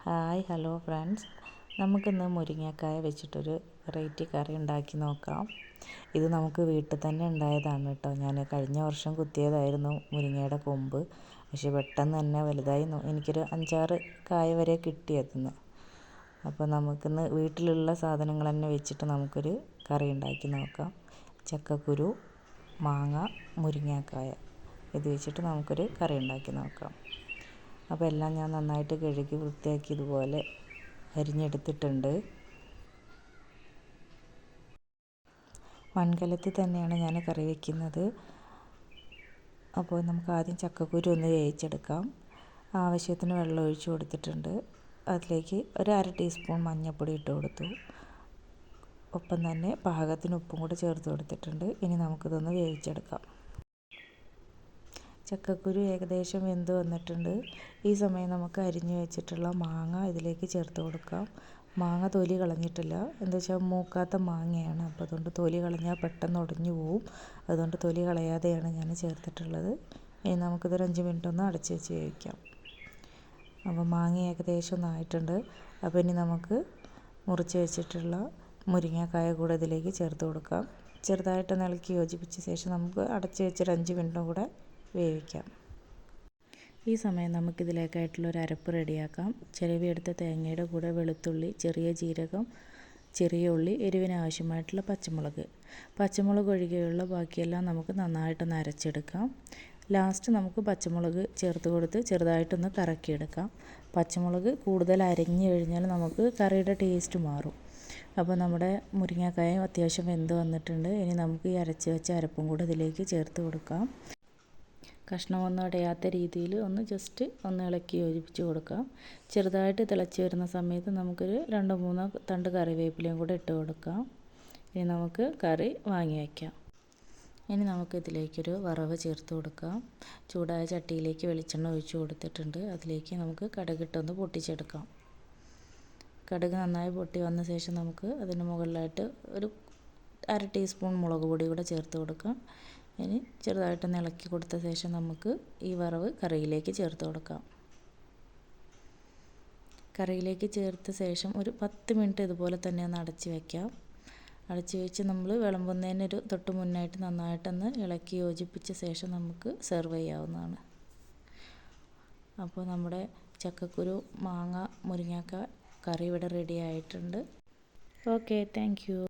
Hi hello friends, നമുക്കിന്ന് മുരിങ്ങക്കായ വെച്ചിട്ടൊരു variety കറി ഉണ്ടാക്കി നോക്കാം. ഇത് നമുക്ക് വീട്ടിൽ തന്നെ ഉണ്ടായതാണ് കേട്ടോ. ഞാൻ കഴിഞ്ഞ വർഷം കുത്തിയതായിരുന്നു മുരിങ്ങയുടെ കൊമ്പ്. പക്ഷെ പെട്ടെന്ന് തന്നെ വലുതായി. എനിക്കൊരു 5-6 കായ വരെ കിട്ടിയതിന്ന്. അപ്പോൾ നമുക്കിന്ന് വീട്ടിലുള്ള സാധനങ്ങൾ തന്നെ വെച്ചിട്ട് നമുക്കൊരു കറി ഉണ്ടാക്കി നോക്കാം. ചക്കക്കുരു, മാങ്ങ, മുരിങ്ങക്കായ ഇത് വെച്ചിട്ട് നമുക്കൊരു കറി ഉണ്ടാക്കി നോക്കാം. അപ്പോൾ എല്ലാം ഞാൻ നന്നായിട്ട് കഴുകി വൃത്തിയാക്കി ഇതുപോലെ അരിഞ്ഞെടുത്തിട്ടുണ്ട്. മൺകലത്തിൽ തന്നെയാണ് ഞാൻ കറി വയ്ക്കുന്നത്. അപ്പോൾ നമുക്ക് ആദ്യം ചക്കക്കുരു ഒന്ന് വേവിച്ചെടുക്കാം. ആവശ്യത്തിന് വെള്ളം ഒഴിച്ച് കൊടുത്തിട്ടുണ്ട്. അതിലേക്ക് ഒരു 1/2 ടീസ്പൂൺ മഞ്ഞൾപ്പൊടി ഇട്ട് കൊടുത്തു. ഒപ്പം തന്നെ പാകത്തിന് ഉപ്പും കൂടി ചേർത്ത് കൊടുത്തിട്ടുണ്ട്. ഇനി നമുക്കിതൊന്ന് വേവിച്ചെടുക്കാം. ചക്കക്കുരു ഏകദേശം വെന്ത് വന്നിട്ടുണ്ട്. ഈ സമയം നമുക്ക് അരിഞ്ഞു വെച്ചിട്ടുള്ള മാങ്ങ ഇതിലേക്ക് ചേർത്ത് കൊടുക്കാം. മാങ്ങ തൊലി കളഞ്ഞിട്ടില്ല, എന്താ വെച്ചാൽ മൂക്കാത്ത മാങ്ങയാണ്. അപ്പോൾ അതുകൊണ്ട് തൊലി കളഞ്ഞാൽ പെട്ടെന്ന് ഉടഞ്ഞു പോവും. അതുകൊണ്ട് തൊലി കളയാതെയാണ് ഞാൻ ചേർത്തിട്ടുള്ളത്. ഇനി നമുക്കിതൊരു 5 മിനിറ്റ് ഒന്ന് അടച്ച് വെച്ച് വേവിക്കാം. അപ്പോൾ മാങ്ങ ഏകദേശം ഒന്നായിട്ടുണ്ട്. അപ്പോൾ ഇനി നമുക്ക് മുറിച്ച് വെച്ചിട്ടുള്ള മുരിങ്ങക്കായ കൂടെ ഇതിലേക്ക് ചേർത്ത് കൊടുക്കാം. ചെറുതായിട്ട് ഇളക്കി യോജിപ്പിച്ച ശേഷം നമുക്ക് അടച്ച് വെച്ചൊരു 5 മിനിറ്റും കൂടെ വേവിക്കാം. ഈ സമയം നമുക്കിതിലേക്കായിട്ടുള്ളൊരു അരപ്പ് റെഡിയാക്കാം. ചിരവിയെടുത്ത തേങ്ങയുടെ കൂടെ വെളുത്തുള്ളി, ചെറിയ ജീരകം, ചെറിയ ഉള്ളി, എരിവിന് ആവശ്യമായിട്ടുള്ള പച്ചമുളക് ഒഴികെയുള്ള ബാക്കിയെല്ലാം നമുക്ക് നന്നായിട്ടൊന്ന് അരച്ചെടുക്കാം. ലാസ്റ്റ് നമുക്ക് പച്ചമുളക് ചേർത്ത് കൊടുത്ത് ചെറുതായിട്ടൊന്ന് കറക്കിയെടുക്കാം. പച്ചമുളക് കൂടുതൽ അരഞ്ഞു കഴിഞ്ഞാൽ നമുക്ക് കറിയുടെ ടേസ്റ്റ് മാറും. അപ്പോൾ നമ്മുടെ മുരിങ്ങക്കായും അത്യാവശ്യം വെന്ത് വന്നിട്ടുണ്ട്. ഇനി നമുക്ക് ഈ അരച്ച് വെച്ച അരപ്പും കൂടെ ഇതിലേക്ക് ചേർത്ത് കൊടുക്കാം. കഷ്ണമൊന്നും അടയാത്ത രീതിയിൽ ജസ്റ്റ് ഒന്ന് ഇളക്കി യോജിപ്പിച്ച് കൊടുക്കാം. ചെറുതായിട്ട് തിളച്ച് വരുന്ന സമയത്ത് നമുക്കൊരു 2-3 തണ്ട് കറിവേപ്പിലയും കൂടെ ഇട്ട് കൊടുക്കാം. ഇനി നമുക്ക് കറി വാങ്ങി വയ്ക്കാം. ഇനി നമുക്കിതിലേക്കൊരു വറവ് ചേർത്ത് കൊടുക്കാം. ചൂടായ ചട്ടിയിലേക്ക് വെളിച്ചെണ്ണ ഒഴിച്ച് കൊടുത്തിട്ടുണ്ട്. അതിലേക്ക് നമുക്ക് കടുകിട്ടൊന്ന് പൊട്ടിച്ചെടുക്കാം. കടുക് നന്നായി പൊട്ടി വന്ന ശേഷം നമുക്ക് അതിന് മുകളിലായിട്ട് ഒരു 1/2 ടീസ്പൂൺ മുളക് പൊടി കൂടെ ചേർത്ത് കൊടുക്കാം. ഇനി ചെറുതായിട്ടൊന്ന് ഇളക്കി കൊടുത്ത ശേഷം നമുക്ക് ഈ വറവ് കറിയിലേക്ക് ചേർത്ത് കൊടുക്കാം. കറിയിലേക്ക് ചേർത്ത ശേഷം ഒരു 10 മിനിറ്റ് ഇതുപോലെ തന്നെ ഒന്ന് അടച്ച് വയ്ക്കാം. അടച്ച് വെച്ച് നമ്മൾ വിളമ്പുന്നതിനൊരു തൊട്ട് മുന്നായിട്ട് നന്നായിട്ടൊന്ന് ഇളക്കി യോജിപ്പിച്ച ശേഷം നമുക്ക് സെർവ് ചെയ്യാവുന്നതാണ്. അപ്പോൾ നമ്മുടെ ചക്കക്കുരു, മാങ്ങ, മുരിങ്ങക്കായ കറി ഇവിടെ റെഡി ആയിട്ടുണ്ട്. Okay, thank you.